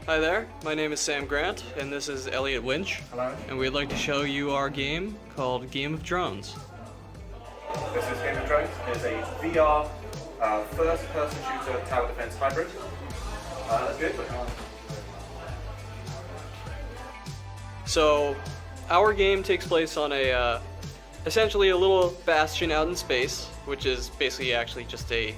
Hi there, my name is Sam Grant, and this is Elliot Winch. Hello. And we'd like to show you our game called Game of Drones. This is Game of Drones. It's a VR first-person shooter tower defense hybrid. Let's go. So, our game takes place on essentially a little bastion out in space, which is basically actually just a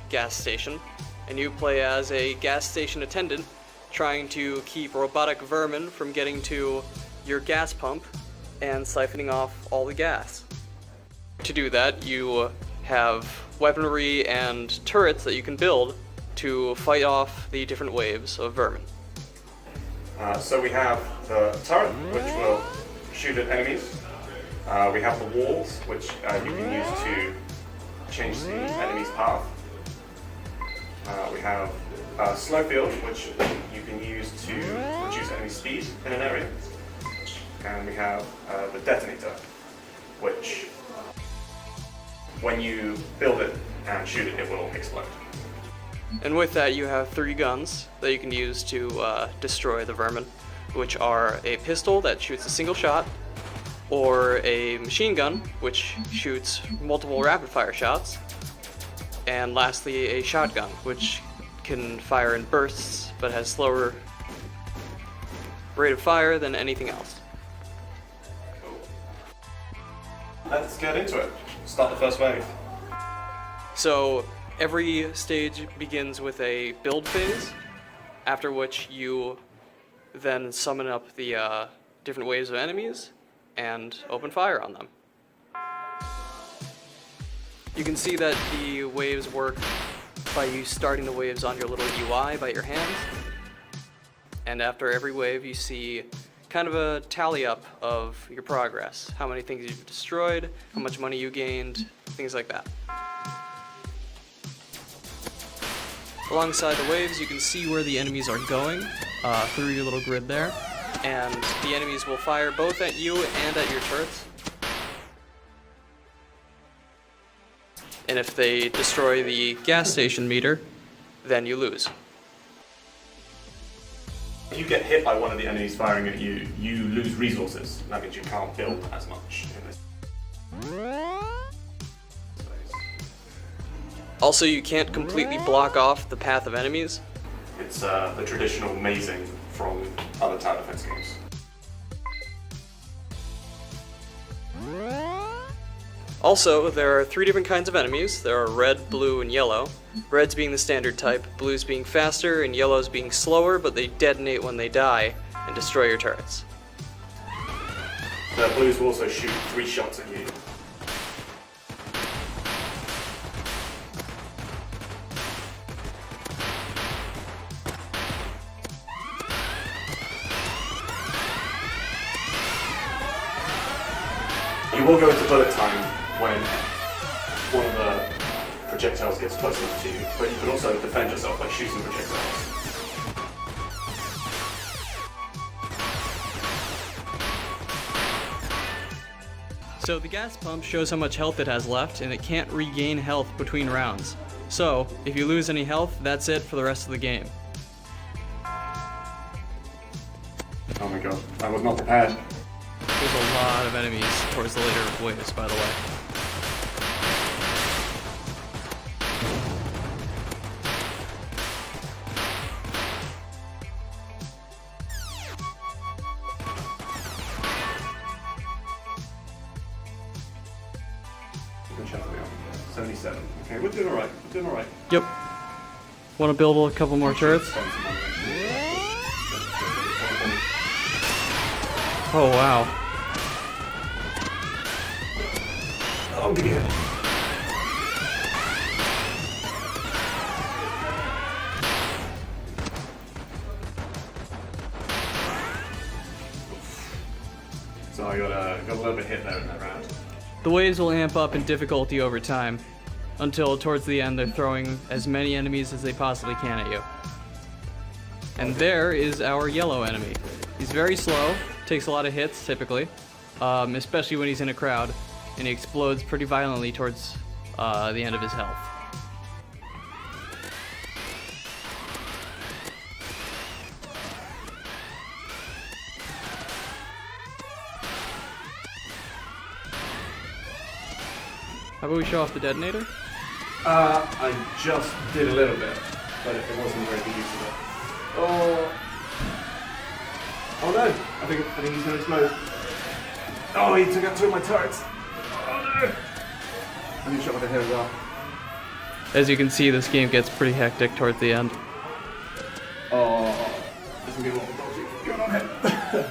gas station. And you play as a gas station attendant trying to keep robotic vermin from getting to your gas pump and siphoning off all the gas. To do that, you have weaponry and turrets that you can build to fight off the different waves of vermin. So we have the turret, which will shoot at enemies. We have the walls, which you can use to change the enemy's path. We have a slow field, which you can use to reduce enemy speed in an area. And we have the detonator, which when you build it and shoot it, it will explode. And with that, you have 3 guns that you can use to destroy the vermin, which are a pistol that shoots a single shot, or a machine gun, which shoots multiple rapid-fire shots, and lastly, a shotgun, which can fire in bursts, but has slower rate of fire than anything else. Cool. Let's get into it. Start the first wave. So every stage begins with a build phase, after which you then summon up the different waves of enemies and open fire on them. You can see that the waves work by you starting the waves on your little UI by your hands, and after every wave you see kind of a tally up of your progress, how many things you've destroyed, how much money you gained, things like that. Alongside the waves you can see where the enemies are going through your little grid there, and the enemies will fire both at you and at your turrets. And if they destroy the gas station meter, then you lose. If you get hit by one of the enemies firing at you, you lose resources. That means you can't build as much in this space. Also, you can't completely block off the path of enemies. It's the traditional mazing from other tower defense games. Also, there are 3 different kinds of enemies. There are red, blue, and yellow. Reds being the standard type, blues being faster, and yellows being slower, but they detonate when they die and destroy your turrets. The blues will also shoot 3 shots at you. You will go into bullet time when one of the projectiles gets close enough to you, but you can also defend yourself by shooting projectiles. So the gas pump shows how much health it has left, and it can't regain health between rounds. So, if you lose any health, that's it for the rest of the game. Oh my god, I was not prepared. There's a lot of enemies towards the later waves, by the way. Good shot, we are. 77. Okay, we're doing alright. We're doing alright. Yep. Want to build a couple more turrets? Oh wow. Oh dear. So I got a little bit hit there in that round. The waves will amp up in difficulty over time, until towards the end they're throwing as many enemies as they possibly can at you. And there is our yellow enemy. He's very slow, takes a lot of hits typically, especially when he's in a crowd, and he explodes pretty violently towards the end of his health. How about we show off the detonator? I just did a little bit, but it wasn't very good use of it. Oh. Oh no! I think he's going to explode. Oh, he took out 2 of my turrets. Oh no! I need to shot with the head as well. As you can see, this game gets pretty hectic towards the end. Oh, this is going to be a lot of dodgy. Going on ahead.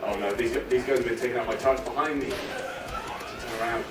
Oh no, these guys have been taking out my turrets behind me. Turn around.